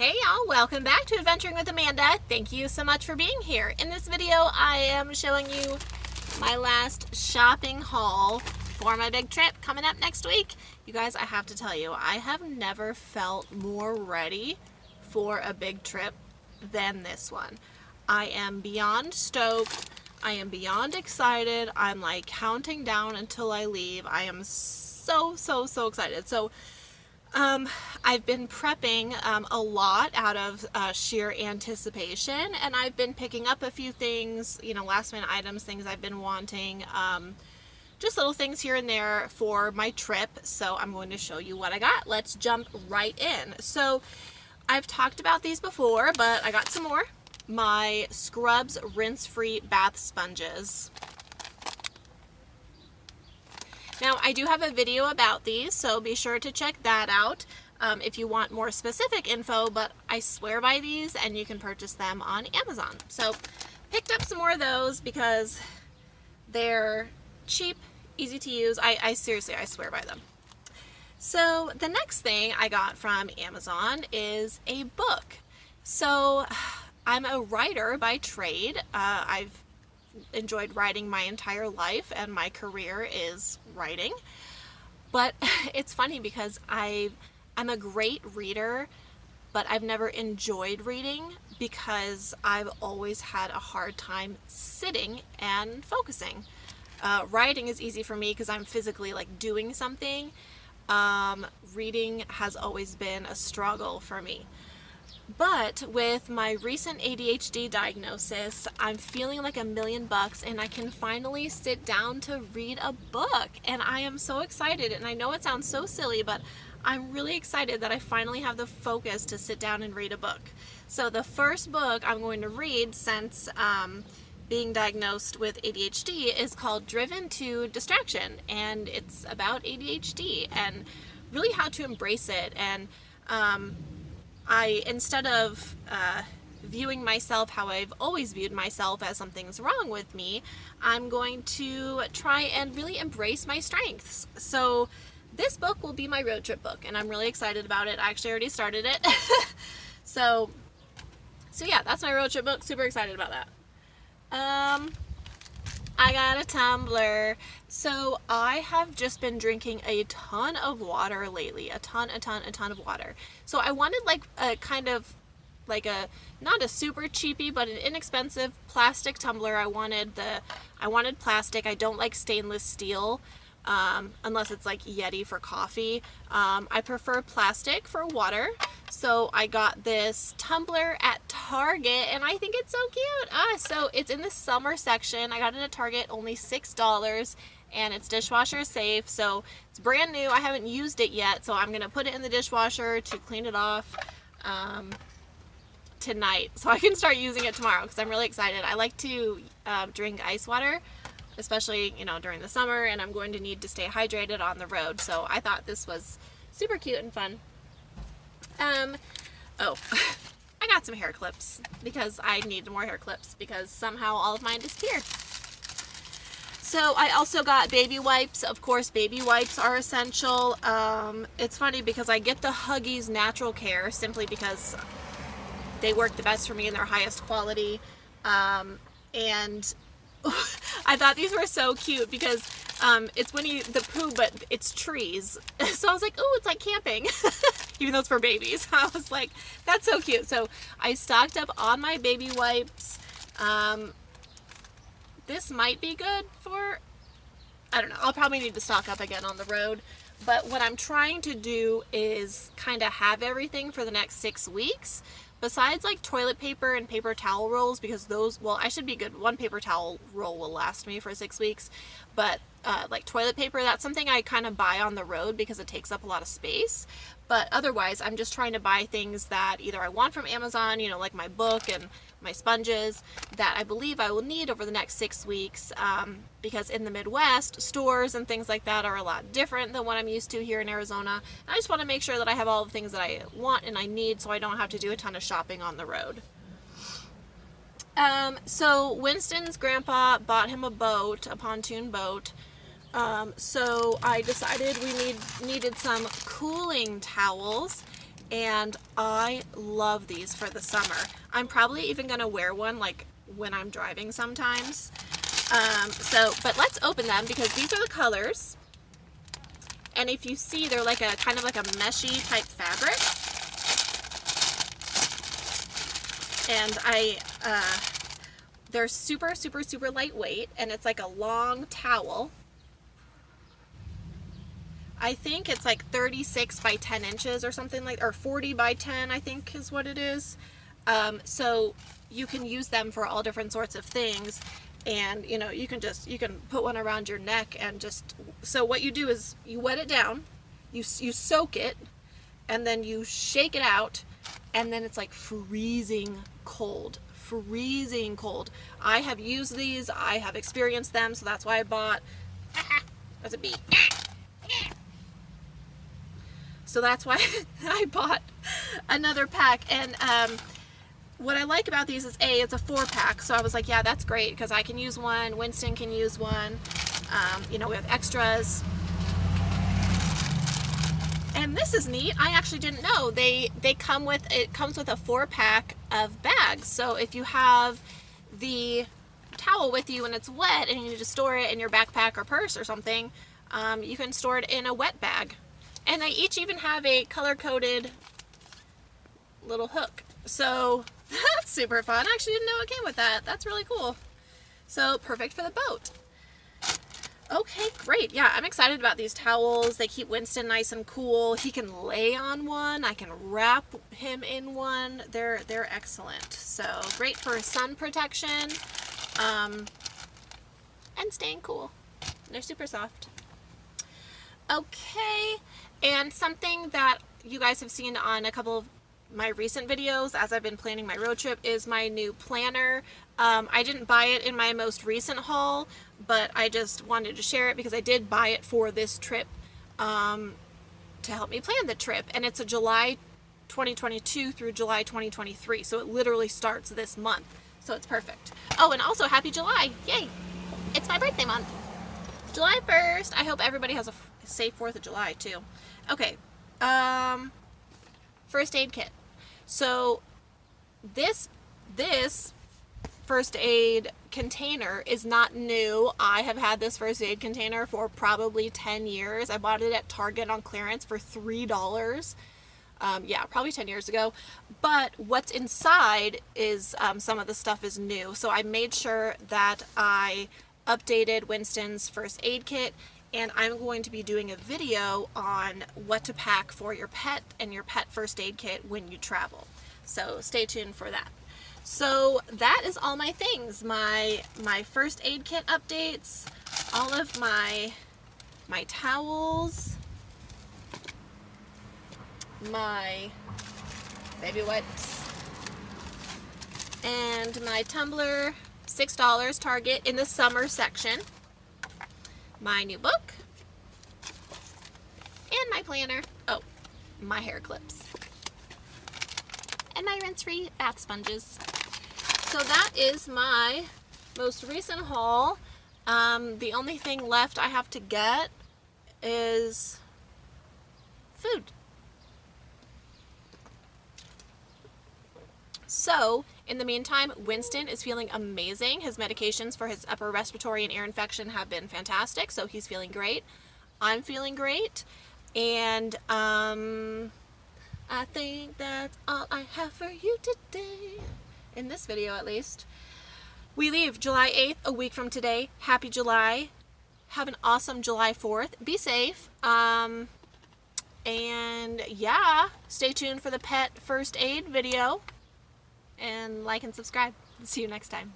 Hey y'all, welcome back to Adventuring with Amanda. Thank you so much for being here. In this video, I am showing you my last shopping haul for my big trip coming up next week. You guys, I have to tell you, I have never felt more ready for a big trip than this one. I am beyond stoked. I am beyond excited. I'm like counting down until I leave. I am so excited. So I've been prepping a lot out of sheer anticipation, and I've been picking up a few things, you know, last minute items, things I've been wanting, just little things here and there for my trip. So I'm going to show you what I got. Let's jump right in. So I've talked about these before, but I got some more. My Scrubs rinse-free bath sponges. Now, I do have a video about these, so be sure to check that out if you want more specific info, but I swear by these, and you can purchase them on Amazon. So, picked up some more of those because they're cheap, easy to use. I seriously, I swear by them. So, the next thing I got from Amazon is a book. So, I'm a writer by trade. I've enjoyed writing my entire life, and my career is writing. But it's funny because I'm a great reader, but I've never enjoyed reading because I've always had a hard time sitting and focusing. Writing is easy for me because I'm physically like doing something. Reading has always been a struggle for me. But with my recent ADHD diagnosis, I'm feeling like $1,000,000 and I can finally sit down to read a book. And I am so excited. And I know it sounds so silly, but I'm really excited that I finally have the focus to sit down and read a book. So the first book I'm going to read since being diagnosed with ADHD is called Driven to Distraction. And it's about ADHD and really how to embrace it. And instead of viewing myself how I've always viewed myself as something's wrong with me, I'm going to try and really embrace my strengths. So this book will be my road trip book, and I'm really excited about it. I actually already started it. So yeah, that's my road trip book. Super excited about that. I got a tumbler. So I have just been drinking a ton of water lately. A ton of water. So I wanted like a kind of like a, not a super cheapy, but an inexpensive plastic tumbler. I wanted plastic. I don't like stainless steel. Unless it's like Yeti for coffee. I prefer plastic for water. So I got this tumbler at Target, and I think it's so cute. So it's in the summer section. I got it at Target, only $6, and it's dishwasher safe. So it's brand new. I haven't used it yet, so I'm going to put it in the dishwasher to clean it off tonight, so I can start using it tomorrow because I'm really excited. I like to drink ice water, especially, you know, during the summer, and I'm going to need to stay hydrated on the road. So I thought this was super cute and fun. Oh, I got some hair clips because I need more hair clips because somehow all of mine disappeared. So I also got baby wipes. Of course, baby wipes are essential. It's funny because I get the Huggies Natural Care simply because they work the best for me and they're highest quality. And I thought these were so cute because it's Winnie the Pooh, but it's trees. So I was like, oh, it's like camping, even though it's for babies. I was like, that's so cute. So I stocked up on my baby wipes. This might be good for, I don't know, I'll probably need to stock up again on the road. But what I'm trying to do is kind of have everything for the next 6 weeks. Besides like toilet paper and paper towel rolls, because those, well, I should be good. One paper towel roll will last me for 6 weeks, but like toilet paper, that's something I kind of buy on the road because it takes up a lot of space. But otherwise, I'm just trying to buy things that either I want from Amazon, you know, like my book and my sponges that I believe I will need over the next 6 weeks, because in the Midwest, stores and things like that are a lot different than what I'm used to here in Arizona. And I just want to make sure that I have all the things that I want and I need so I don't have to do a ton of shopping on the road. So Winston's grandpa bought him a boat, a pontoon boat. So I decided we needed some cooling towels, and I love these for the summer. I'm probably even gonna wear one like when I'm driving sometimes. But let's open them because these are the colors. And if you see, they're like a kind of like a meshy type fabric. And they're super, super, super lightweight, and it's like a long towel. I think it's like 36 by 10 inches or something like, or 40 by 10, I think is what it is. So you can use them for all different sorts of things. And you know, you can put one around your neck and just, so what you do is you wet it down, you soak it, and then you shake it out, and then it's like freezing cold. Freezing cold. I have used these, I have experienced them, so that's why I bought, that's a bee. So that's why I bought another pack. And what I like about these is it's a 4-pack, so I was like, yeah, that's great because I can use one, Winston can use one, you know, we have extras. And this is neat. I actually didn't know they come with, it comes with a 4-pack of bags. So if you have the towel with you and it's wet and you need to store it in your backpack or purse or something, you can store it in a wet bag. And they each even have a color-coded little hook. So that's super fun. I actually didn't know it came with that. That's really cool. So perfect for the boat. Okay, great. Yeah, I'm excited about these towels. They keep Winston nice and cool. He can lay on one. I can wrap him in one. They're excellent. So great for sun protection and staying cool. They're super soft. Okay, and something that you guys have seen on a couple of my recent videos as I've been planning my road trip is my new planner. I didn't buy it in my most recent haul, but I just wanted to share it because I did buy it for this trip to help me plan the trip. And it's a July 2022 through July 2023, so it literally starts this month. So it's perfect. Oh, and also happy July. Yay! It's my birthday month. July 1st. I hope everybody has a safe 4th of July too. Okay. First aid kit. So this first aid container is not new. I have had this first aid container for probably 10 years. I bought it at Target on clearance for $3. Yeah, probably 10 years ago. But what's inside is some of the stuff is new. So I made sure that I updated Winston's first aid kit, and I'm going to be doing a video on what to pack for your pet and your pet first aid kit when you travel. So stay tuned for that. So that is all my things, my first aid kit updates, all of my towels, my baby wipes, and my Tumbler, $6 Target in the summer section, my new book, and my planner. Oh, my hair clips, and my rinse-free bath sponges. So that is my most recent haul. The only thing left I have to get is food. So, in the meantime, Winston is feeling amazing. His medications for his upper respiratory and ear infection have been fantastic, so he's feeling great. I'm feeling great, and I think that's all I have for you today. In this video, at least. We leave July 8th, a week from today. Happy July. Have an awesome July 4th. Be safe. And yeah, stay tuned for the pet first aid video. And like and subscribe. See you next time.